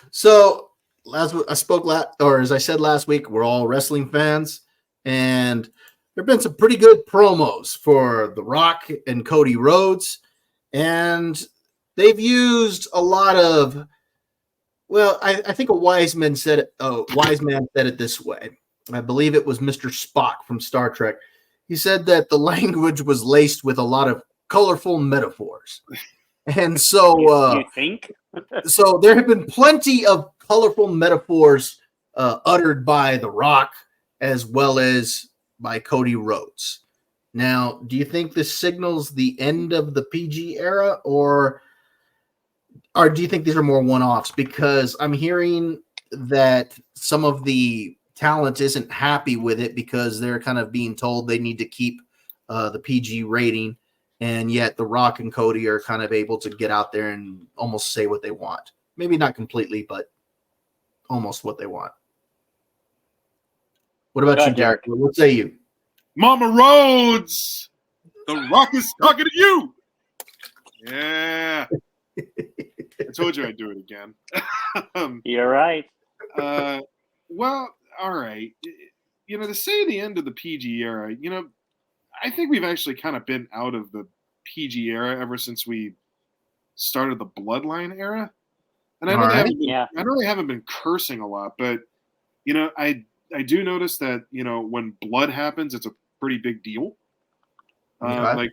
So as I said last week, we're all wrestling fans, and there've been some pretty good promos for The Rock and Cody Rhodes, and they've used a lot of. Well, I think a wise man said it. A wise man said it this way. I believe it was Mr. Spock from Star Trek. He said that the language was laced with a lot of colorful metaphors, and You think? so there have been plenty of colorful metaphors uttered by The Rock as well as by Cody Rhodes. Now, do you think this signals the end of the PG era, or do you think these are more one-offs? Because I'm hearing that some of the talent isn't happy with it because they're kind of being told they need to keep the PG rating, and yet The Rock and Cody are kind of able to get out there and almost say what they want. Maybe not completely, but almost what they want. What about you, Derek? What say you? Mama Rhodes, The Rock is talking to you. Yeah. I told you I'd do it again. You're right. Well, all right. To say the end of the PG era, I think we've actually kind of been out of the PG era ever since we started the Bloodline era. And I know they haven't been cursing a lot, but I do notice that when blood happens, it's a pretty big deal. Like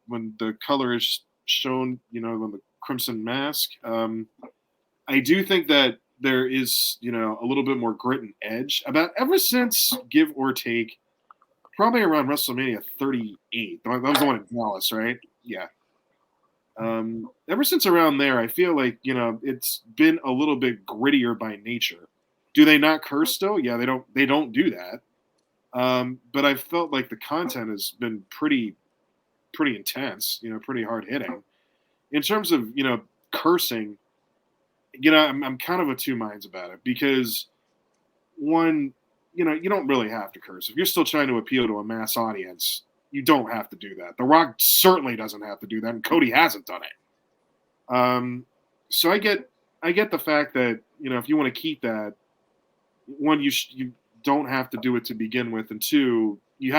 when the color is shown, on the Crimson Mask. I do think that there is a little bit more grit and edge about ever since, give or take, probably around WrestleMania 38. That was the one in Dallas, right? Yeah. Ever since around there, I feel like it's been a little bit grittier by nature. Do they not curse still? Yeah, they don't do that. But I felt like the content has been pretty intense. Pretty hard hitting. In terms of cursing, I'm kind of of two minds about it, because one, you don't really have to curse if you're still trying to appeal to a mass audience. You don't have to do that. The Rock certainly doesn't have to do that, and Cody hasn't done it. So I get the fact that if you want to keep that, one, you don't have to do it to begin with, and two, you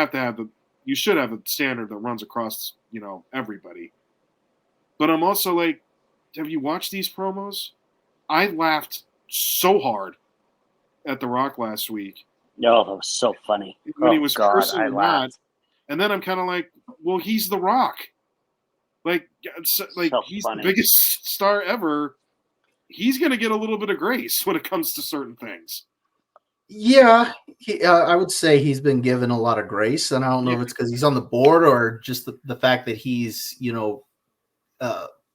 should have a standard that runs across everybody. But I'm also like, have you watched these promos? I laughed so hard at The Rock last week. No, that was so funny. When he was cursing and that. And then I'm kind of like, well, he's The Rock. Like he's the biggest star ever. He's going to get a little bit of grace when it comes to certain things. Yeah, I would say he's been given a lot of grace, and I don't know if it's because he's on the board or just the fact that he's,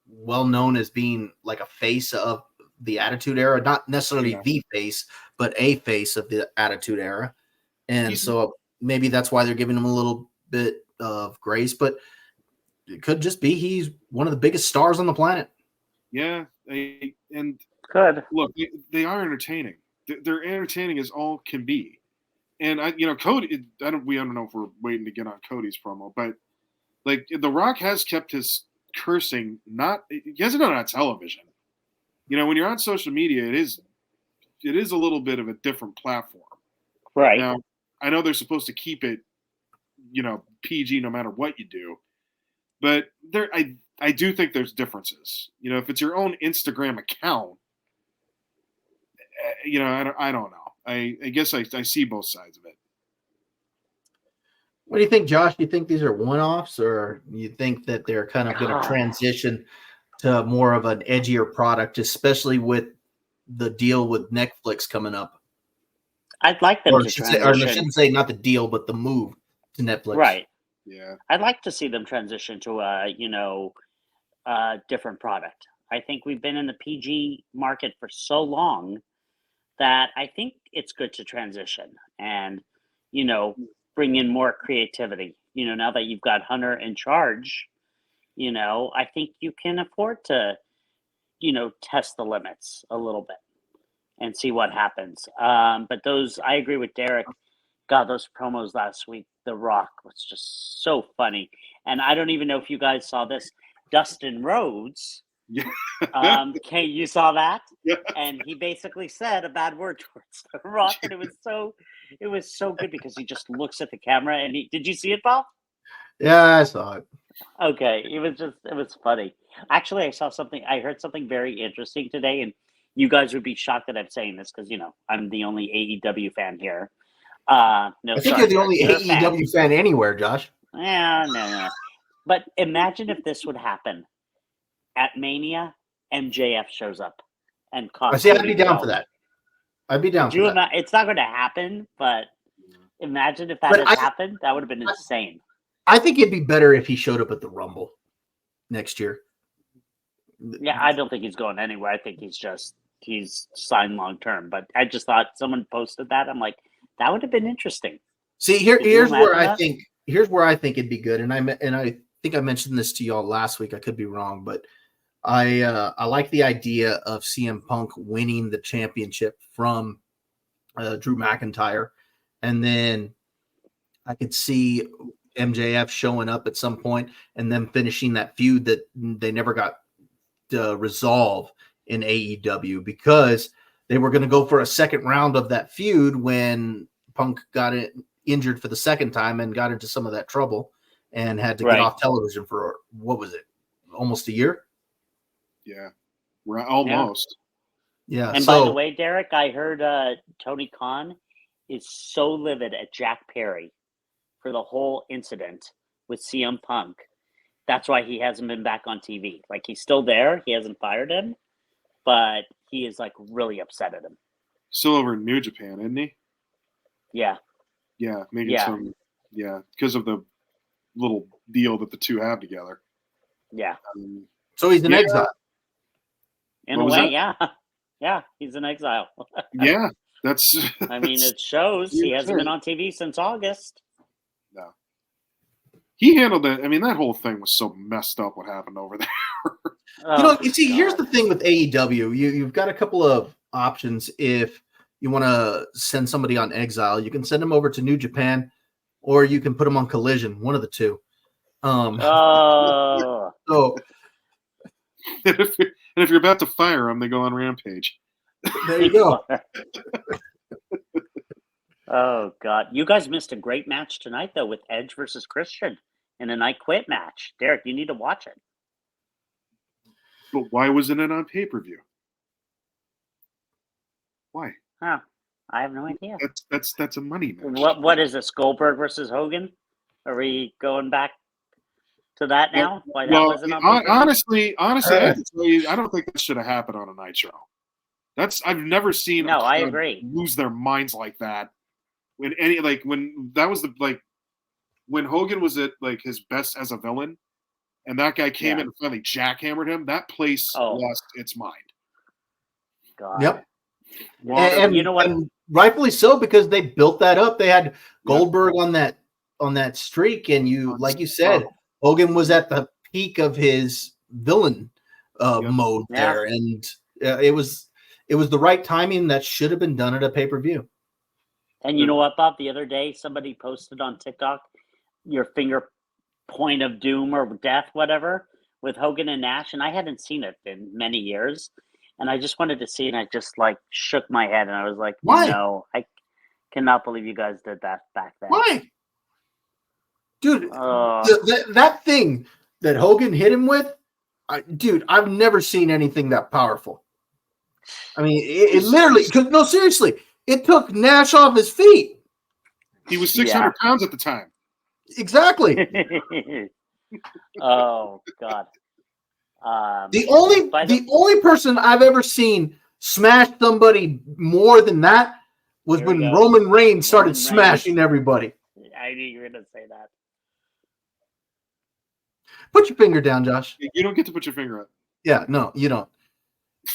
well known as being like a face of the Attitude Era, not necessarily the face, but a face of the Attitude Era. And so maybe that's why they're giving him a little bit of grace, but it could just be he's one of the biggest stars on the planet. Yeah, and good. Look, they are entertaining. They're entertaining as all can be. And Cody, I don't know if we're waiting to get on Cody's promo, but like The Rock has kept his cursing he hasn't done it on television. When you're on social media, it is a little bit of a different platform. Right. Now, I know they're supposed to keep it, PG no matter what you do. But I do think there's differences. If it's your own Instagram account, I don't know. I guess I see both sides of it. What do you think, Josh? Do you think these are one-offs, or you think that they're kind of going to transition to more of an edgier product, especially with the deal with Netflix coming up? I'd like them to transition. Or I shouldn't say not the deal, but the move to Netflix. Right. Yeah. I'd like to see them transition to a different product. I think we've been in the PG market for so long that I think it's good to transition and, bring in more creativity. Now that you've got Hunter in charge, I think you can afford to, test the limits a little bit and see what happens. But I agree with Derek. God, those promos last week, The Rock was just so funny. And I don't even know if you guys saw this. Dustin Rhodes Yeah. Kate, you saw that? Yeah. And he basically said a bad word towards The Rock, and it was so good because he just looks at the camera and did you see it, Bob? Yeah, I saw it. Okay, it was funny. Actually, I heard something very interesting today, and you guys would be shocked that I'm saying this because I'm the only AEW fan here. No, I think sorry, you're the Derek, only you're a fan. AEW fan anywhere, Josh. Yeah, no. But imagine if this would happen at Mania. MJF shows up and I costs see. I'd Cody be the down for belt. that. I'd be down Could for you that. imagine? It's not going to happen, but imagine if that But had happened. That would have been insane. I think it'd be better if he showed up at the Rumble next year. Yeah, I don't think he's going anywhere. I think he's signed long term. But I just thought someone posted that. I'm like, that would have been interesting. See, here's where I think it'd be good, and I think I mentioned this to y'all last week. I could be wrong, but I like the idea of CM Punk winning the championship from Drew McIntyre, and then I could see MJF showing up at some point and then finishing that feud that they never got to resolve in AEW because they were going to go for a second round of that feud when Punk got injured for the second time and got into some of that trouble and had to get off television for, what was it, almost a year? Yeah, almost. Yeah. And by the way, Derek, I heard Tony Khan is so livid at Jack Perry for the whole incident with CM Punk. That's why he hasn't been back on TV. Like, he's still there. He hasn't fired him, but he is, like, really upset at him. Still over in New Japan, isn't he? Yeah. Yeah, making because of the little deal that the two have together. Yeah. So he's in exile. In a way, yeah. Yeah, he's in exile. Yeah, that's. I mean, it shows he hasn't been on TV since August. No. He handled it. I mean, that whole thing was so messed up. What happened over there? You see, here's the thing with AEW. You've got a couple of options. If you want to send somebody on exile, you can send them over to New Japan, or you can put them on Collision. One of the two. So. And if you're about to fire them, they go on Rampage. There you go. Oh, God. You guys missed a great match tonight, though, with Edge versus Christian in an I Quit match. Derek, you need to watch it. But why wasn't it on pay-per-view? Why? Huh. I have no idea. That's a money match. What is this, Goldberg versus Hogan? Are we going back to that now? Why that wasn't on honestly, I have to tell you, I don't think that should have happened on a Nitro. I've never seen I agree. lose their minds like that. When when Hogan was at like his best as a villain, and that guy came in and finally jackhammered him, that place lost its mind. God. Yep. Well, and you know what? And rightfully so, because they built that up. They had Goldberg on that streak, and like you said, Hogan was at the peak of his villain mode there, and it was the right timing. That should have been done at a pay-per-view. And you know what, Bob? The other day, somebody posted on TikTok your finger point of doom or death, whatever, with Hogan and Nash, and I hadn't seen it in many years, and I just wanted to see it, and I just like shook my head, and I was like, "Why? No, I cannot believe you guys did that back then." Why, dude? That thing that Hogan hit him with, dude, I've never seen anything that powerful. I mean, it literally. No, seriously. It took Nash off his feet. He was 600 pounds at the time. Exactly. Oh, God. The only person I've ever seen smash somebody more than that was when Roman Reigns started smashing everybody. I knew you were going to say that. Put your finger down, Josh. You don't get to put your finger up. Yeah, no, you don't.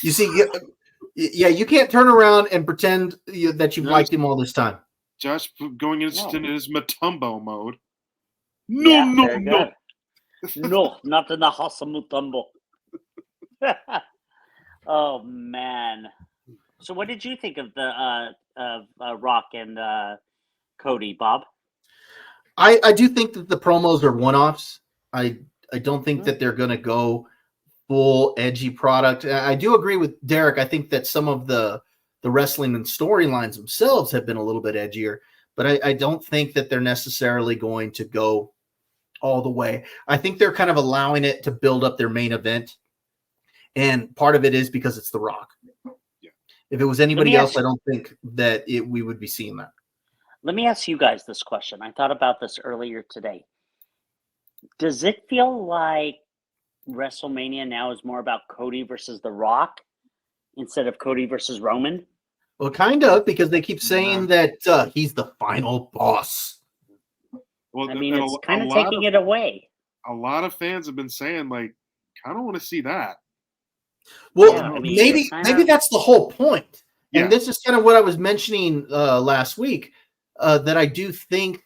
You see, you can't turn around and pretend that you've liked him all this time. Josh going into his Mutombo mode. No, not in the house of Mutombo. Oh, man. So what did you think of the Rock and Cody, Bob? I do think that the promos are one-offs. I don't think that they're going to go full edgy product. I do agree with Derek. I think that some of the wrestling and storylines themselves have been a little bit edgier, but I don't think that they're necessarily going to go all the way. I think they're kind of allowing it to build up their main event. And part of it is because it's The Rock. Yeah. If it was anybody else, I don't think that we would be seeing that. Let me ask you guys this question. I thought about this earlier today. Does it feel like WrestleMania now is more about Cody versus The Rock instead of Cody versus Roman? Well, kind of, because they keep saying that he's the final boss. Well, I mean, it's kind of taking it away. A lot of fans have been saying, like, kind of want to see that. Well, yeah, I mean, maybe that's the whole point. And this is kind of what I was mentioning last week, that I do think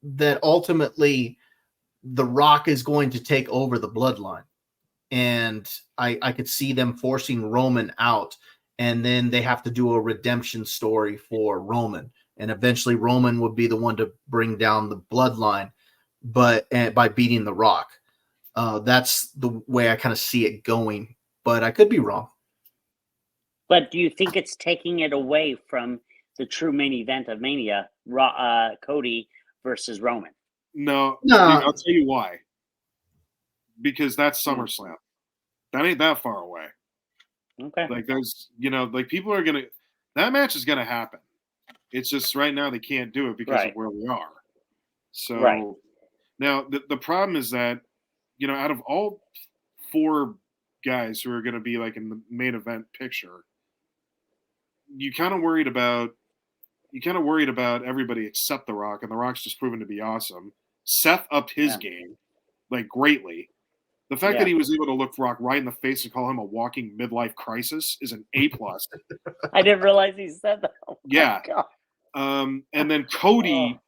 that ultimately The Rock is going to take over the bloodline. And I could see them forcing Roman out, and then they have to do a redemption story for Roman. And eventually Roman would be the one to bring down the bloodline, but by beating The Rock. That's the way I kind of see it going, but I could be wrong. But do you think it's taking it away from the true main event of Mania, Cody versus Roman? No. I'll tell you why. Because that's SummerSlam. That ain't that far away. Okay. Like there's, like people are gonna. That match is gonna happen. It's just right now they can't do it because of where we are. So now the problem is that, out of all 4 guys who are going to be like in the main event picture, you kind of worried about everybody except The Rock, and The Rock's just proven to be awesome. Seth upped his game like greatly. The fact that he was able to look Rock right in the face and call him a walking midlife crisis is an A+. I didn't realize he said that. Oh yeah. And then Cody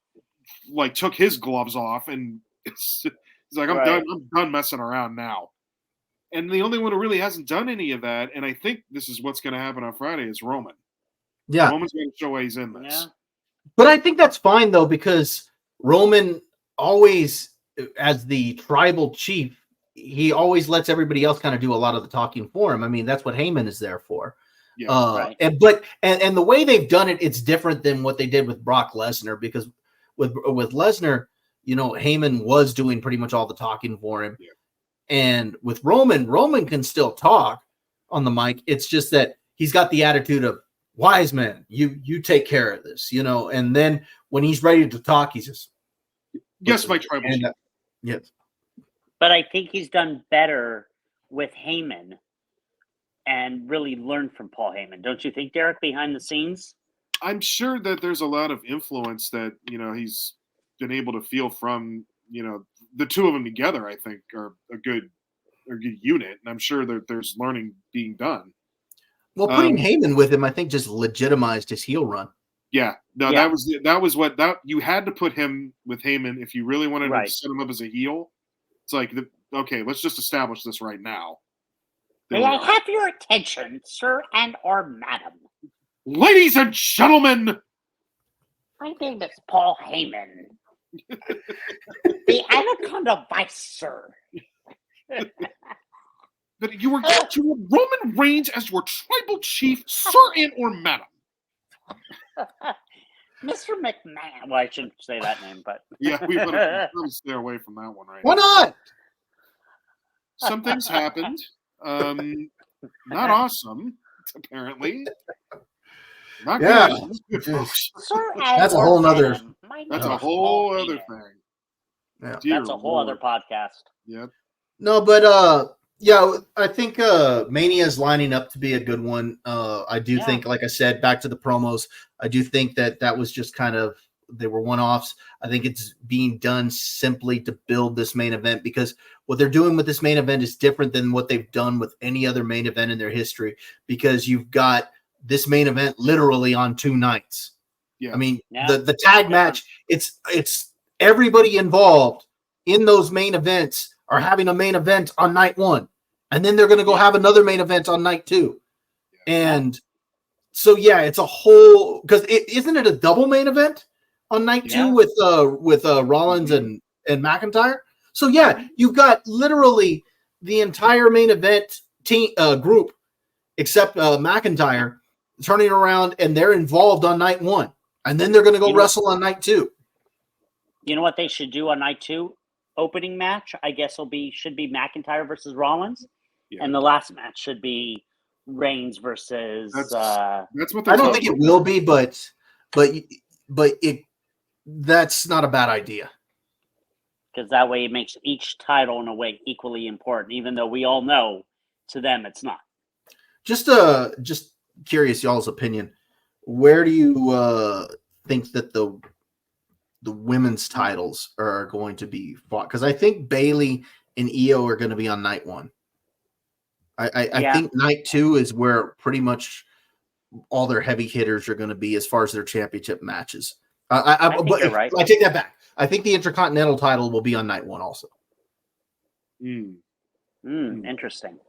like took his gloves off and he's like, I'm done messing around now. And the only one who really hasn't done any of that, and I think this is what's going to happen on Friday, is Roman. Yeah. Roman's going to show why he's in this. Yeah. But I think that's fine, though, because Roman always, as the tribal chief, he always lets everybody else kind of do a lot of the talking for him. I mean, that's what Heyman is there for. Yeah, and the way they've done it, it's different than what they did with Brock Lesnar, because with Lesnar, Heyman was doing pretty much all the talking for him. Yeah. And with Roman can still talk on the mic. It's just that he's got the attitude of, wise man, you take care of this, and then when he's ready to talk, he's just, yes, my tribal chief. Yes. But I think he's done better with Heyman and really learned from Paul Heyman. Don't you think, Derek, behind the scenes? I'm sure that there's a lot of influence that, he's been able to feel from, the two of them together, I think, are a good unit. And I'm sure that there's learning being done. Well, putting Heyman with him, I think, just legitimized his heel run. Yeah. No, that was what you had to put him with Heyman if you really wanted to set him up as a heel. It's like, okay, let's just establish this right now. May I have your attention, sir and or madam? Ladies and gentlemen! My name is Paul Heyman. The Anaconda Vice, sir. That you were to Roman Reigns as your tribal chief, sir and or madam. Mr. McMahon. Well, I shouldn't say that name, but yeah, we better stay away from that one right now. Why not? Some things happened. Not awesome, apparently. Not good. That's a whole nother. That's a whole other thing. Yeah. That's a whole other podcast. Yep. No, but I think Mania is lining up to be a good one. I do think, like I said, back to the promos, I do think that was just kind of, they were one-offs. I think it's being done simply to build this main event, because what they're doing with this main event is different than what they've done with any other main event in their history, because you've got this main event literally on 2 nights. Yeah. I mean, the tag match, it's everybody involved in those main events are having a main event on night 1. And then they're going to go have another main event on night 2. And so, it's a whole, because isn't it a double main event on night 2 with Rollins and McIntyre? So, you've got literally the entire main event team group, except McIntyre, turning around and they're involved on night 1, and then they're going to go wrestle on night 2. You know what they should do on night 2? Opening match, I guess, should be McIntyre versus Rollins, and the last match should be Reigns versus. That's what I don't think it will be, but that's not a bad idea. Because that way it makes each title in a way equally important, even though we all know to them it's not. Just curious, y'all's opinion. Where do you think that the women's titles are going to be fought? Because I think Bayley and Io are going to be on night 1. I think night 2 is where pretty much all their heavy hitters are going to be as far as their championship matches. But you're right. I take that back. I think the Intercontinental title will be on night 1 also. Interesting.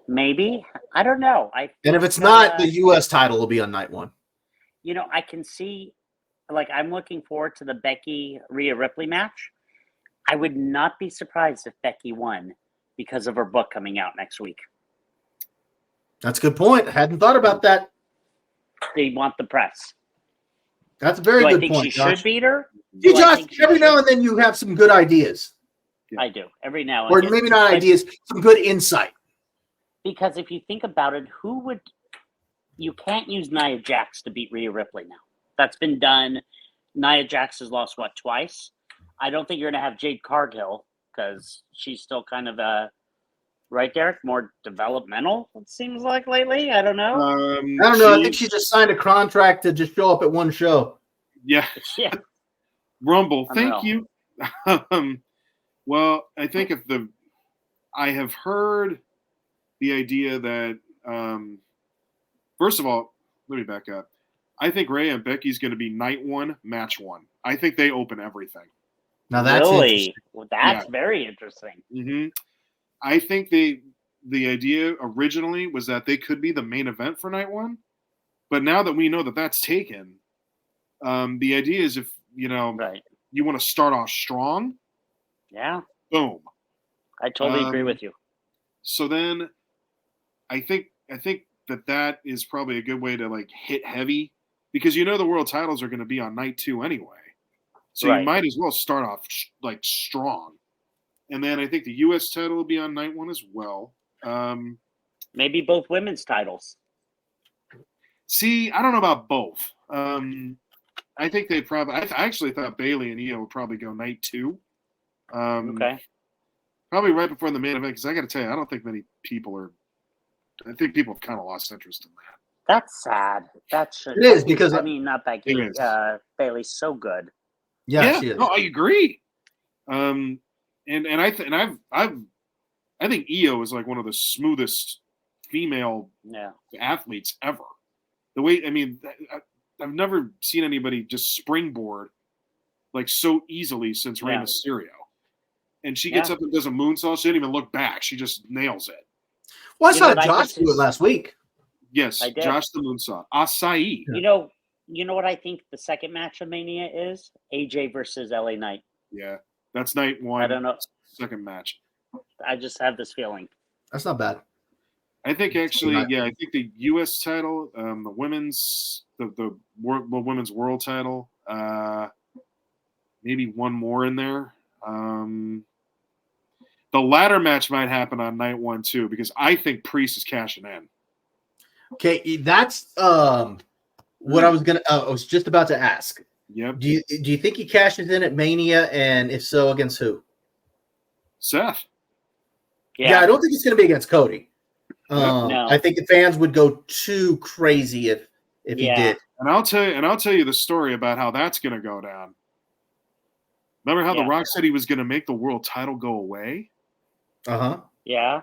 Maybe. I don't know. And if it's not, the U.S. title will be on night 1. You know, I can see, I'm looking forward to the Becky-Rhea Ripley match. I would not be surprised if Becky won because of her book coming out next week. That's a good point. I hadn't thought about that. They want the press. That's a very good point, I think she should beat her. See, Josh, every now and then you have some good ideas. I do. Every now and then. Or maybe not ideas, some good insight. Because if you think about it, you can't use Nia Jax to beat Rhea Ripley now. That's been done. Nia Jax has lost, twice? I don't think you're going to have Jade Cargill because she's still kind of right, Derek? More developmental, it seems like lately. I don't know. I don't know. I think she just signed a contract to just show up at one show. Yeah. Yeah. Rumble. Thank you. Well, I think I have heard the idea that, first of all, let me back up. I think Rhea and Becky's going to be night 1, match 1. I think they open everything. Now that's really? Well, that's very interesting. Mm-hmm. I think the idea originally was that they could be the main event for night 1, but now that we know that that's taken, the idea is if you want to start off strong, boom. I totally agree with you. So then, I think that is probably a good way to hit heavy because the world titles are going to be on night 2 anyway, so you might as well start off strong. And then I think the U.S. title will be on night 1 as well. Maybe both women's titles. See, I don't know about both. I think they probably. I actually thought Bayley and Io would probably go night 2. Okay. Probably right before the main event because I got to tell you, I don't think many people are. I think people have kind of lost interest in that. That's sad. It is because not Becky. Bayley's so good. Yeah, she is. No, I agree. And I think Io is one of the smoothest female athletes ever. The way I've never seen anybody just springboard so easily since Rey Mysterio. And she gets up and does a moonsault. She didn't even look back. She just nails it. Well, I saw Josh do it last week. Yes, Josh the moonsault. Acai. You know what I think the second match of Mania is? AJ versus LA Knight. Yeah, that's night 1. I don't know. Second match. I just have this feeling. That's not bad. I think actually, I think the U.S. title, the women's, the women's world title, maybe one more in there. The ladder match might happen on night 1 too, because I think Priest is cashing in. Okay, that's what I was just about to ask. Yep. Do you think he cashes in at Mania, and if so, against who? Seth. Yeah, I don't think it's going to be against Cody. No. I think the fans would go too crazy if he did. And I'll tell you the story about how that's going to go down. Remember how The Rock said he was going to make the world title go away? Uh-huh. Yeah.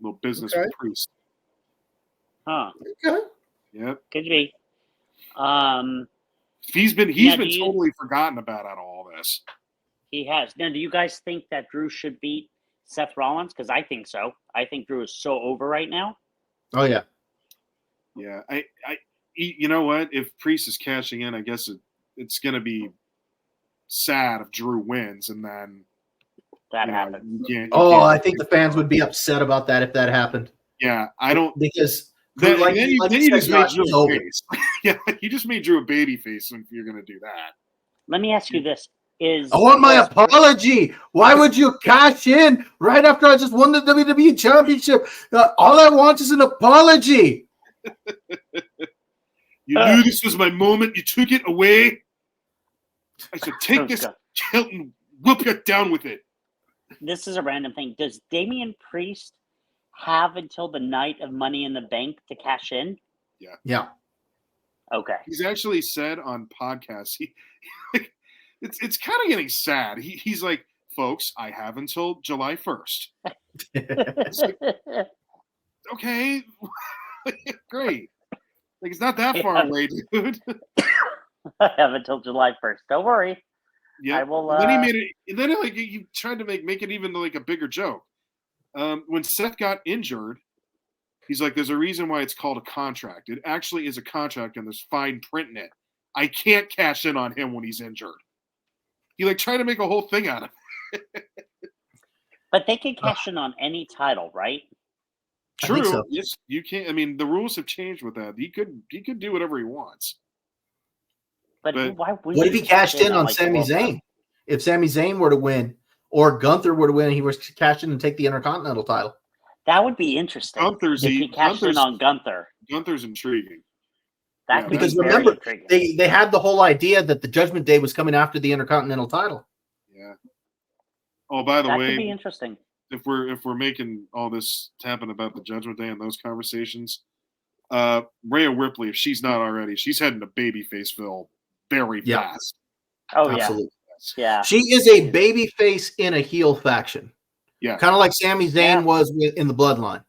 Little business with Priest. Huh. Okay. Yep. Could be. He's been totally forgotten about out of all this. He has. Now, do you guys think that Drew should beat Seth Rollins? Because I think so. I think Drew is so over right now. Oh yeah. Yeah. You know what? If Priest is cashing in, I guess it's going to be sad if Drew wins, and then that You know, happened. you Oh, can't I think the fans would be upset about that if that happened. Yeah, I don't. Because Then, like then you you said, just made Josh, Drew he's a over. face. Yeah, you just made Drew a baby face if you're going to do that. Let me ask you this: Is I want my apology. Why would you cash in right after I just won the WWE Championship? All I want is an apology. You knew this was my moment. You took it away. I said, take this belt and whoop you down with it. This is a random thing. Does Damian Priest have until the night of Money in the Bank to cash in? Yeah. Okay. He's actually said on podcasts, it's kind of getting sad. He's like, folks, I have until July 1st. Like, okay, great. Like, it's not that far away, dude. I have until July 1st. Don't worry. Yeah. I will. Then he made it. And then like he tried to make it even like a bigger joke. When Seth got injured, he's like, "There's a reason why it's called a contract. It actually is a contract, and there's fine print in it. I can't cash in on him when he's injured." He like tried to make a whole thing out of it. But they can cash in on any title, right? True. So. Yes, you can't. I mean, the rules have changed with that. He could do whatever he wants. But why would what if he cashed in on Sami Zayn? If Sami Zayn were to win, or Gunther were to win, he was to cash in and take the Intercontinental title. That would be interesting. If he cashed in on Gunther. Gunther's intriguing. That because remember, they had the whole idea that the Judgment Day was coming after the Intercontinental title. Yeah. Oh, by the way, that could be interesting. If we're making all this happen about the Judgment Day and those conversations, Rhea Ripley, if she's not already, she's heading to babyfaceville very fast. Oh, absolutely. Yeah. She is a babyface in a heel faction. Yeah. Kind of like Sami Zayn was in the Bloodline.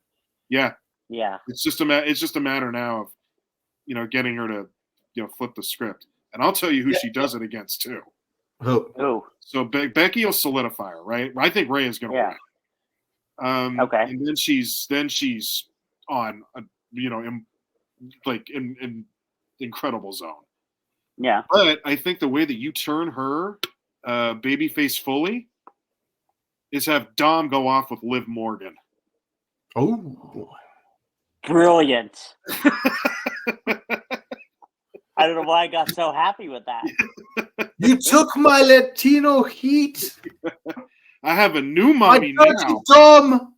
Yeah. Yeah. It's just a matter now of, getting her to, flip the script. And I'll tell you who she does it against too. Who? So Becky will solidify her, right? I think Rhea is going to win. Okay. And then she's on, in incredible zone. Yeah. But I think the way that you turn her babyface fully is have Dom go off with Liv Morgan. Oh. Brilliant. I don't know why I got so happy with that. You took my Latino heat. I have a new mommy now. Dom.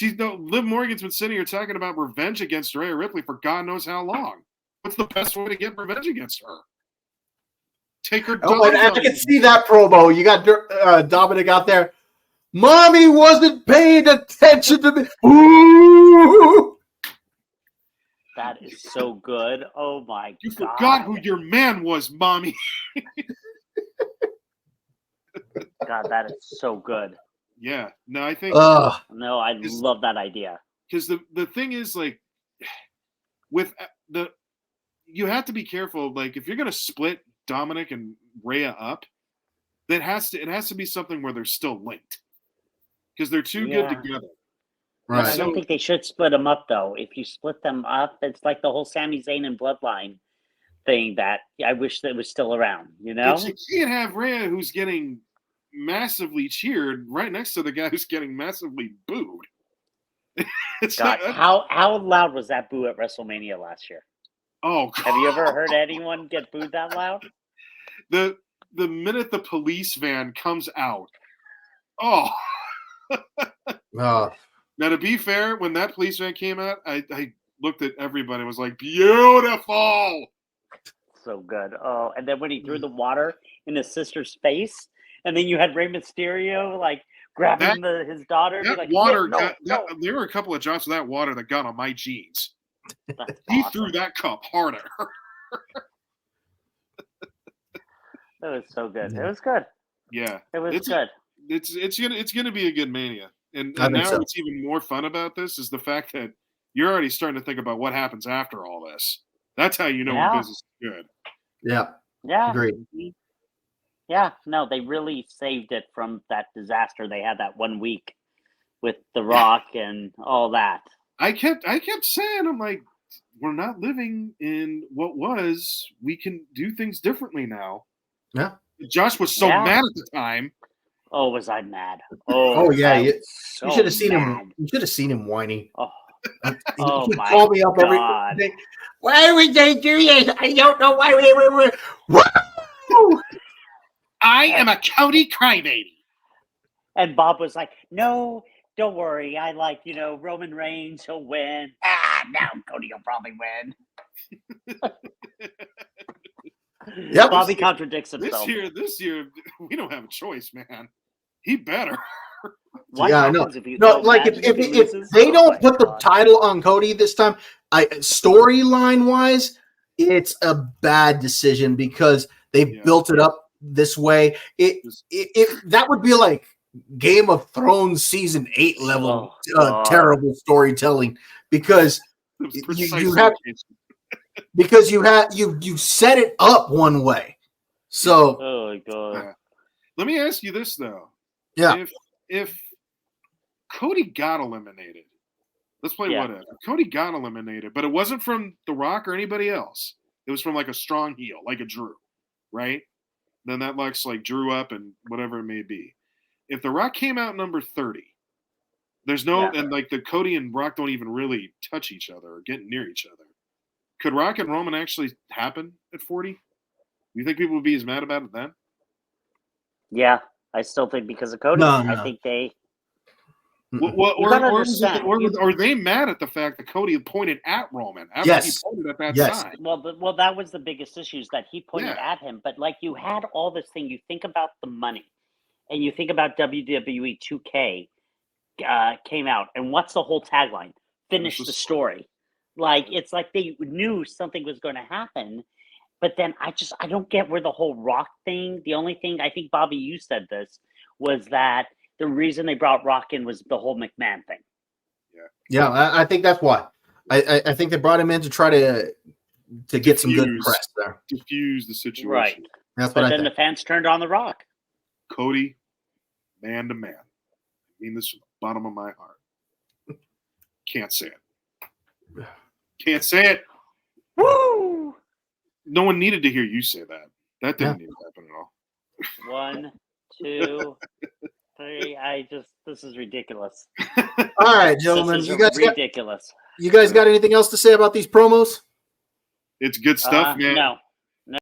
Liv Morgan's been sitting here talking about revenge against Rhea Ripley for God knows how long. What's the best way to get revenge against her? Take her. Oh, and I can see that promo. You got Dominic out there. Mommy wasn't paying attention to me. Ooh. That is so good. Oh my God. You forgot who your man was, Mommy. God, that is so good. Yeah. No, I think. No, I love that idea. Because the thing is, like, with you have to be careful. Like, if you're going to split Dominic and Rhea up, it has to be something where they're still linked. Because they're too good together. Right. I don't think they should split them up, though. If you split them up, it's like the whole Sami Zayn and Bloodline thing that I wish that was still around, you know? But you can't have Rhea who's getting massively cheered right next to the guy who's getting massively booed. God, how loud was that boo at WrestleMania last year? Oh, God. Have you ever heard anyone get booed that loud? The minute the police van comes out, oh. Now, to be fair, when that police van came out, I looked at everybody and was like, beautiful. So good. Oh, and then when he threw the water in his sister's face, and then you had Rey Mysterio like grabbing his daughter. That like, water, there were a couple of drops of that water that got on my jeans. He threw that cup harder. That was so good. It was good. Yeah, it was good. It's gonna be a good Mania, and now what's even more fun about this is the fact that you're already starting to think about what happens after all this. That's how you know when business is good. Yeah. Yeah. Agreed. Yeah. No, they really saved it from that disaster they had that 1 week with The Rock and all that. I kept saying, I'm like, we're not living in what was. We can do things differently now. Yeah. Josh was so mad at the time. Oh, was I mad? Oh, Oh yeah, I you was so should have seen him. mad. You should have seen him whining. Oh, He oh he'd my call me up every God. day. Why would they do this? I don't know why we were. Woo! I am a Cody crybaby. And Bob was like, "No, don't worry. I like, Roman Reigns. He'll win. Now Cody will probably win." Yep. Bobby contradicts himself. This year, we don't have a choice, man. He better. What Yeah, happens if you like if he if loses? they Oh don't my put the God. title on Cody this time, storyline wise, it's a bad decision because they Yeah. built it up this way. It that would be like Game of Thrones season 8 level God. terrible storytelling because It was you precisely have the case. because you set it up one way. So Oh my God. Yeah. Let me ask you this though. yeah, If Cody got eliminated, let's play Yeah. what if. Cody got eliminated, but it wasn't from The Rock or anybody else. It was from like a strong heel, like a Drew, right? Then that locks like Drew up and whatever it may be. If The Rock came out number 30, there's no Yeah. and like the Cody and Rock don't even really touch each other or get near each other. Could Rock and Roman actually happen at 40? You think people would be as mad about it then? Yeah, I still think because of Cody. No. I think they. Or gotta understand. understand. Are they mad at the fact that Cody pointed at Roman after Yes. he pointed at that Yes. sign? Well, that was the biggest issue, is that he pointed Yeah. at him. But like, you had all this thing. You think about the money, and you think about WWE 2K came out, and what's the whole tagline? Finish the story. Like, it's like they knew something was going to happen. But then I don't get where the whole Rock thing. The only thing, I think, Bobby, you said this, was that the reason they brought Rock in was the whole McMahon thing. Yeah, I think that's why. I think they brought him in to try to get some good press there. Diffuse the situation. Right. That's But what I then think. the fans turned on the Rock. Cody, man to man. I mean this from the bottom of my heart. Can't say it. Can't say it. Woo! No one needed to hear you say that. That didn't need to happen at all. 1, 2, 3. This is ridiculous. All right, gentlemen, This is you guys ridiculous. got anything else to say about these promos? It's good stuff, man. No.